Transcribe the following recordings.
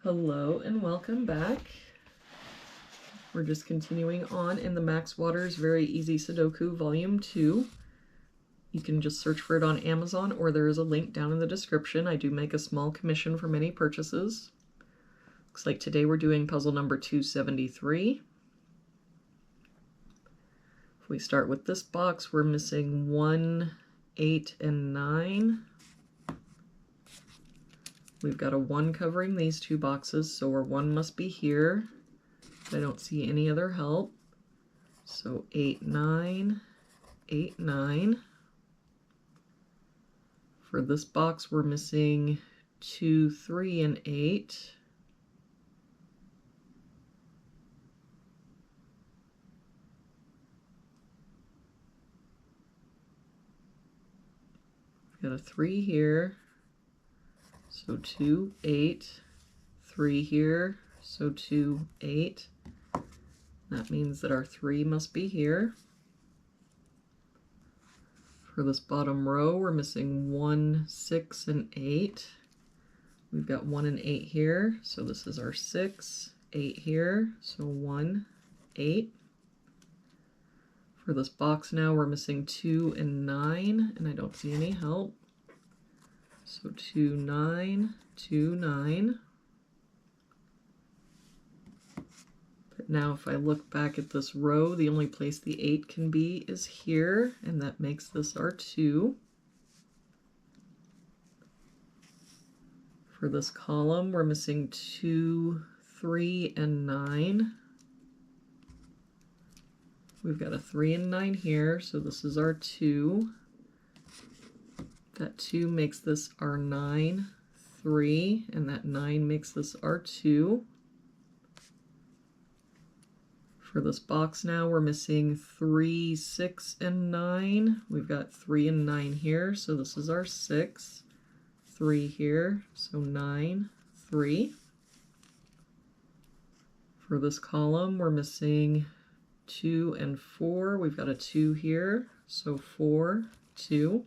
Hello and welcome back. We're just continuing on in the Max Waters Very Easy Sudoku Volume 2. You can just search for it on Amazon, or there is a link down in the description. I do make a small commission for many purchases. Looks like today we're doing puzzle number 273. If we start with this box, we're missing 1, 8, and 9. We've got a 1 covering these two boxes, so our 1 must be here. I don't see any other help. So 8, 9, 8, 9. For this box, we're missing 2, 3, and 8. We've got a 3 here. So 2, 8, 3 here, so 2, 8. That means that our 3 must be here. For this bottom row, we're missing 1, 6, and 8. We've got 1 and 8 here, so this is our 6, 8 here, so 1, 8. For this box now, we're missing 2 and 9, and I don't see any help. So 2, 9, 2, 9. But now if I look back at this row, the only place the 8 can be is here, and that makes this our 2. For this column, we're missing 2, 3, and 9. We've got a 3 and 9 here, so this is our 2. That 2 makes this our 9, 3, and that 9 makes this our 2. For this box now, we're missing 3, 6, and 9. We've got 3 and 9 here, so this is our 6. 3 here, so 9, 3. For this column, we're missing 2 and 4. We've got a 2 here, so 4, 2.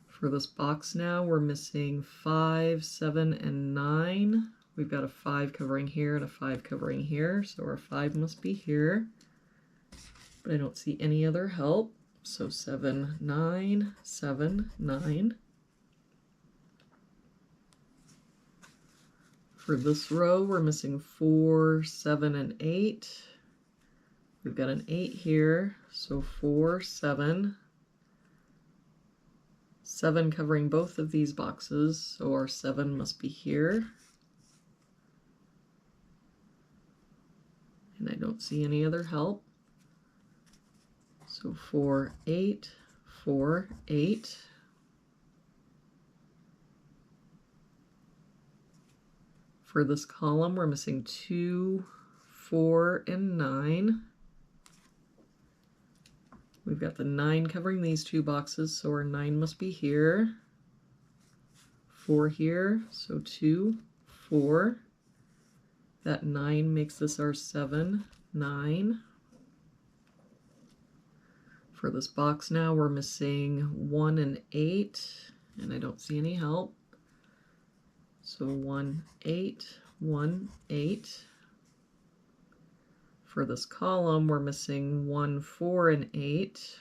For this box now, we're missing 5, 7, and 9. We've got a 5 covering here and a 5 covering here, so our 5 must be here. But I don't see any other help, so 7, 9, 7, 9. For this row, we're missing 4, 7, and 8. We've got an 8 here, so 4, 7. 7 covering both of these boxes, so our 7 must be here. And I don't see any other help. So 4, 8, 4, 8. For this column, we're missing 2, 4, and 9. We've got the 9 covering these two boxes, so our 9 must be here. 4 here, so 2, 4. That 9 makes this our 7, 9. For this box now, we're missing 1 and 8, and I don't see any help. So 1, 8, 1, 8. For this column, we're missing 1, 4, and 8.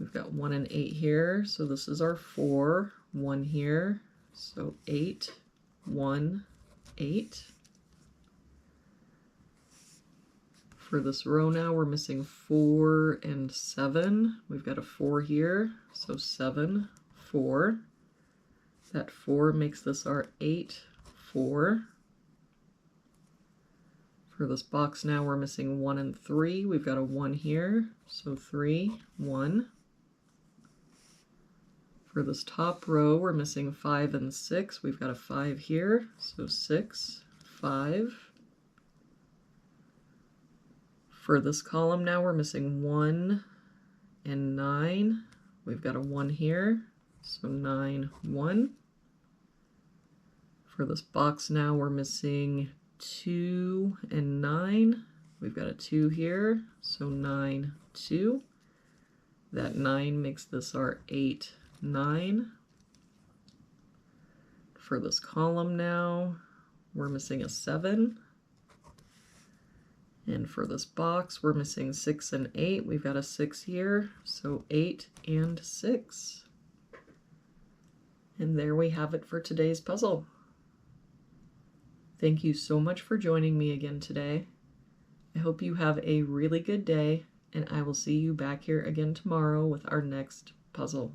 We've got 1 and 8 here, so this is our 4. 1 here, so 8, 1, 8. For this row now, we're missing 4 and 7. We've got a 4 here, so 7, 4. That 4 makes this our 8, 4. For this box now, we're missing 1 and 3. We've got a 1 here, so 3, 1. For this top row, we're missing 5 and 6. We've got a 5 here, so 6, 5. For this column now, we're missing 1 and 9. We've got a 1 here, so 9, 1. For this box now, we're missing 2 and 9. We've got a 2 here, so 9, 2. That 9 makes this our 8, 9. for this column now, we're missing a 7. And for this box, we're missing 6 and 8. We've got a 6 here, so 8 and 6. And there we have it for today's puzzle. Thank you so much for joining me again today. I hope you have a really good day, and I will see you back here again tomorrow with our next puzzle.